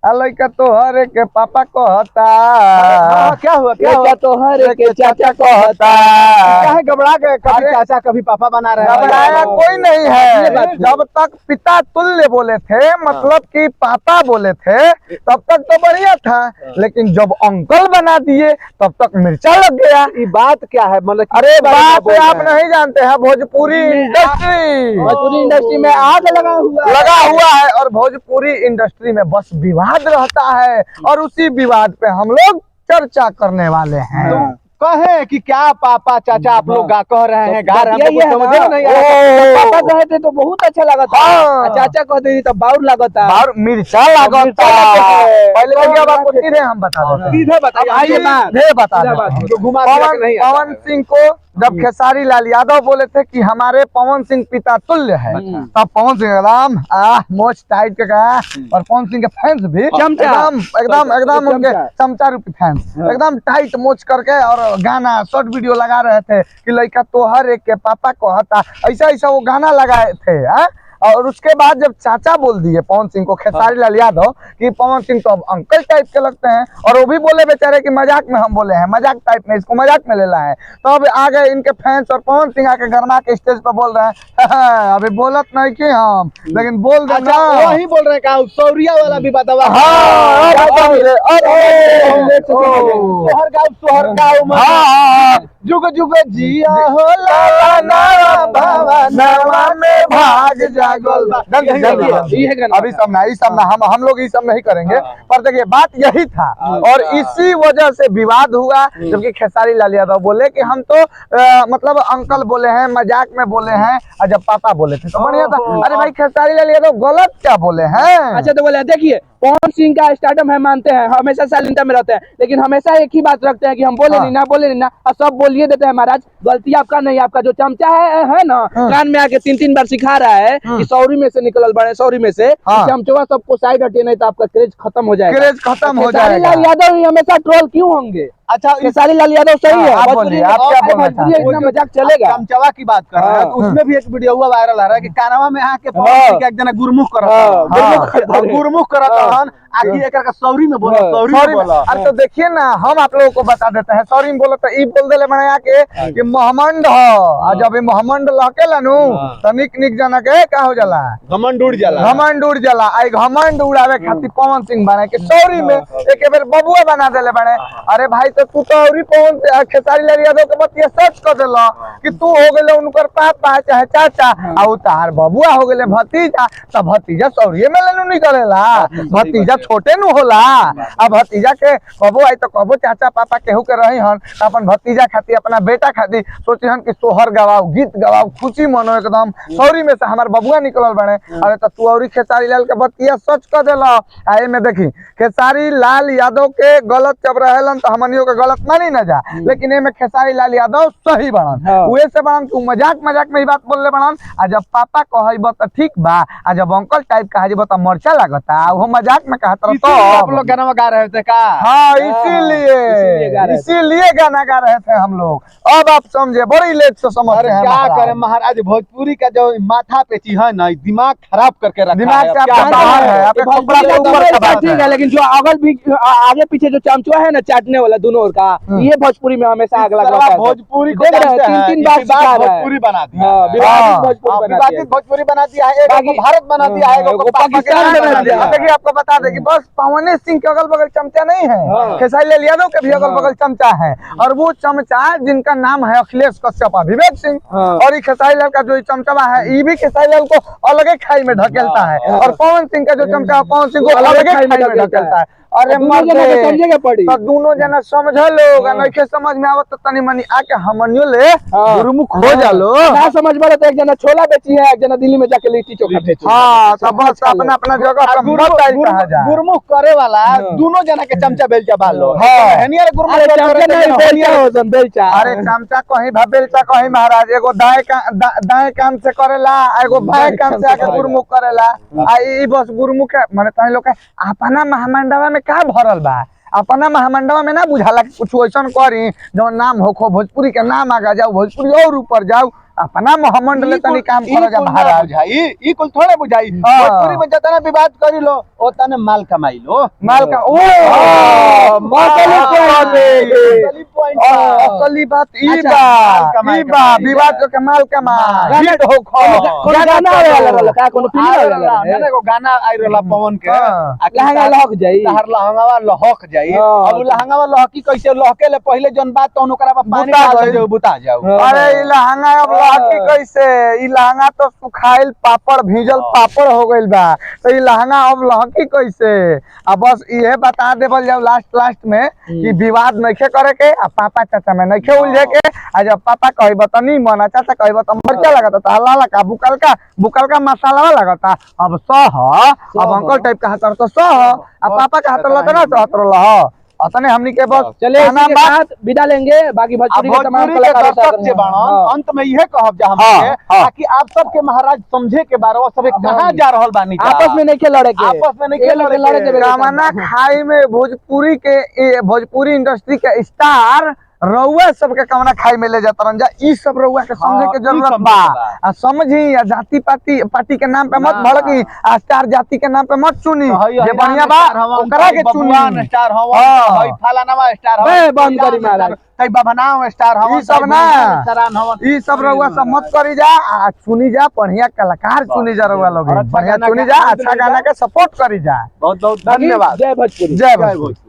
लइका तोहरे के पापा कहता। क्या हुआ तोहरे के चाचा कहता। क्या घबरा गए? कभी चाचा कभी पापा बना रहे हैं। घबराया कोई नहीं है। जब तक पिता तुल्य बोले थे, मतलब कि पापा बोले थे, तब तक तो बढ़िया था। लेकिन जब अंकल बना दिए तब तक मिर्चा लग गया। ये बात क्या है? मतलब अरे बात आप नहीं जानते हैं। भोजपुरी इंडस्ट्री में आग लगा हुआ है और भोजपुरी इंडस्ट्री में बस विवाद रहता है और उसी विवाद पे हम लोग चर्चा करने वाले हैं। कहे कि क्या पापा चाचा आप लोग कह रहे हैं, गा रहे हैं, समझ नहीं पापा कहे थे तो बहुत अच्छा लगा था। चाचा कहते थे तो बाउर लगा था। बाउर मिर्चा लगा था। पहले सीधे हम बता देते हैं। पवन सिंह को जब खेसारी लाल यादव बोले थे कि हमारे पवन सिंह पिता तुल्य है, तब पवन सिंह एकदम मोच टाइट के कहा। और पवन सिंह के फैंस भी एकदम उनके चमचा रूपी फैंस एकदम टाइट मोच करके और गाना शॉर्ट वीडियो लगा रहे थे कि लड़का तोहर एक के पापा कहता। ऐसा वो गाना लगाए थे। और उसके बाद जब चाचा बोल दिए पवन सिंह को, खेसारी लाल यादव, कि पवन सिंह तो अब अंकल टाइप के लगते हैं, और वो भी बोले बेचारे कि मजाक में हम बोले हैं, मजाक टाइप में, इसको मजाक में ले रहा है। तो अब आ गए इनके फैंस और पवन सिंह आके गरमा के स्टेज पर बोल रहे हैं अभी बोलत नहीं कि हम, लेकिन बोल दे ना। वही बोल रहे हैं सौरिया वाला भी बतावा। जुग जुग जिया हो लाला बाबा नवा में भाग जागल। अभी सब ना हम लोग ये सब नहीं करेंगे, पर देखिए बात यही था और इसी वजह से विवाद हुआ। जबकि खेसारी लाल यादव बोले कि हम तो मतलब अंकल बोले हैं, मजाक में बोले हैं, और जब पापा बोले थे तो बढ़िया था। अरे भाई खेसारी लाल यादव गलत क्या बोले हैं? अच्छा तो बोले देखिए पवन सिंह का स्टार्टअप है, मानते हैं, हमेशा साइलेंट में रहते हैं, लेकिन हमेशा एक ही बात रखते हैं कि हम बोले नहीं ना, बोले नहीं ना, और सब बोलिए देते हैं। महाराज गलती आपका नहीं, आपका जो चमचा है ना, कान में आके 3-3 बार सिखा रहा है कि सौरी में से निकल बड़े, सौरी में से चमचवा सबको साइड हटिए, नहीं तो आपका क्रेज खत्म हो जाएगा। क्रेज खत्म हो जाएगा। खेसारी लाल यादव हमेशा ट्रोल क्यों होंगे? अच्छा खेसारी लाल यादव सही है, आप क्या इतना मजाक चलेगा। चमचवा की बात कर रहे हैं तो उसमें भी एक वीडियो वायरल आ रहा है कि कानवा में आके पवन के एक जना गुरमुख करता है सौरी में बोला, सौरी में बोला। अरे तो देखिए ना, हम आप लोगों को बता देते हैं। सॉरी में बोला तो ई बोल देले बना के कि मोहम्मद हो, और जब मोहम्मद लहकेला नु तो निक जना के का हो जाला, घमंड उड़ जाला। आई घमंड उड़ावे खातिर पवन सिंह बने के सौरी में एक बेर बबुआ बना देले बने। अरे भाई तो तू तो औरी पवन खेसारी लाल यादव के बतिया सच कर देला कि तू हो गेले उनकर पापा चाहे चाचा, आ उतार बबुआ हो गेले भतीजा। तो भतीजा सौरिये में लेनु नहीं करेला, भतीजा छोटे नु होला। अब भतीजा के कबो आई तो कबो चाचा पापा केहू के रही हन, अपन भतीजा खातिर, अपना बेटा खातिर सोची हन कि सोहर गवाओ, गीत गवाओ, खुशी मनो एकदम। सौरी में से हमार बबुआ निकलल बने। अरे तो तू औरी खेसारी लाल के बतिया सच कर देला। आई में देखी खेसारी लाल यादव के गलत जब रहेलन तो हमनियों के गलत मानी न जा, लेकिन ए में खेसारी लाल यादव सही बनन। उहे से बनन तू मजाक में ही बात बोलले बनन। आ जब पापा कहइबो त ठीक बा, आ जब अंकल टाइप कहइबो त मरचा लागता, वो मजाक में कहत रह। तो आप लोग गाना गा रहे थे का? हाँ, इसीलिए गाना गा रहे थे हम लोग। अब आप समझे, बड़ी लेट से समझ रहे हैं। क्या करें महाराज, भोजपुरी का जो माथा पेची है ना, दिमाग खराब करके रखा है। दिमाग से आपका बाहर है, आपके कपड़ा के ऊपर का बात ठीक है, लेकिन जो आगे पीछे जो चमचुआ है ना चाटने वाला दोनों ओर का, ये भोजपुरी में हमेशा आग लगा है। भोजपुरी को 3-3 बार भोजपुरी बना दिया, विवादित भोजपुरी बना दिया है, एक भारत बना दिया है, एक पाकिस्तान बना दिया। देखिए आपको बता दें कि बस पवन सिंह के अगल बगल चमचा नहीं है, खेसारी लाल यादव के भी अगल बगल चमचा है। और वो चमचा जिनका नाम है अखिलेश कश्यप, विवेक सिंह, और ये खेसारी लाल का जो चमचा है, ये भी खेसारी लाल को अलग खाई में ढकेलता है। और पवन सिंह का जो चमचा है, पवन सिंह को अलग खाई में ढकेलता है। अरे समझेगा पड़ी तो दोनों जना समझ लोग, नहीं समझ में आवत तो तनी मनी आके हमनियो ले गुरुमुख हो जालो। ना समझ में तो एक जना छोला बेची है, एक जना दिल्ली में जाके लिट्टी चोखा बेची। हाँ, तो बस अपना अपना जगह पर मत आई कहा जा। गुरुमुख करे वाला दोनों जना के चमचा बेलचा बालो। हाँ, हेनियर गुरुमुख बेलचा। अरे चमचा कहीं बेलचा कहीं महाराज, एगो दाएं कान से करेला, एगो बाएं कान से आके गुरुमुख करेला। आई बस गुरुमुख माने तनी लोग अपना महामंडवा में का भरल बा, अपना महामंडवा में ना बुझाला कुछ ऐसा करी जो नाम होखो, भोजपुरी के नाम आगा जाओ, भोजपुरी और ऊपर जाओ। अपना मोहम्मद ले तनी काम करो जा महाराज बुझाई ई कुल थोड़े बुझाई हाँ। भोजपुरी में जतना विवाद करी लो ओ तने माल कमाई लो माल का ओ असली बात ई बा विवाद के माल कमा हिट हो खो गाना आवे वाला रहल का कोनो फिल्म आवे वाला रहल गाना को गाना आई रहला पवन के हाँ। आ कि लहंगा लहक जाई तहर लहंगावा लहक जाई हाँ। अब लहंगावा लहकी कैसे लहके ले पहले जन बात तो ओकरा पर पानी बुता डाल जाई। दे बुता जाओ हाँ। अरे ई लहंगा अब लहकी कैसे ई लहंगा तो सुखाइल पापड़ भीजल पापड़ हो गइल बा तो ई लहंगा अब लहकी कैसे अब बस इहे बता देवल जाओ लास्ट में कि विवाद नइखे करे के आ पापा चाचा में नइखे उलझे के आ जब पापा कहबो त नी मन चाचा कहबो त मरचा लगता त हल्ला लगा बुकल का मसाला लगता अब सह अब अंकल टाइप का हाथ तो सह अब पापा का हाथ लगा ना तो हाथ लह अतने हमनी के बस चले खाना इसी के साथ विदा लेंगे बाकी भोजपुरी के तमाम भोजपुरी के कलाकारों दर्शक जे बाणन अंत में इहे कहब जा हमके ताकि आप सबके महाराज समझे के बारे सब कहां जा रहल बानी जा। आपस में नहीं खेल लड़े के आपस में नहीं खेल लड़े के। कामना खाई में भोजपुरी इंडस्ट्री के स्टार रउआ सबके कमना खाई में ले जातरन जा ई सब रउआ के समझे के जरूरत बा आ समझी आ जाति पार्टी के नाम पे मत भड़की आ स्टार जाति के नाम पे मत चुनी जे बढ़िया बा ओकरा के चुनी स्टार हवा हाँ। हई फलानावा स्टार हवा ए, बंद करी महाराज। तई बाबनाव स्टार हवा ई सब ना ई सब रउआ सब मत करी जा आ चुनी जा बढ़िया कलाकार चुनी जा रउआ लोग और अच्छा बढ़िया गाना चुनी के जा आनंद अच्छा ले जा। गाना के सपोर्ट करी जा बहुत बहुत धन्यवाद जय भोजपुरी जय भोजपुरी।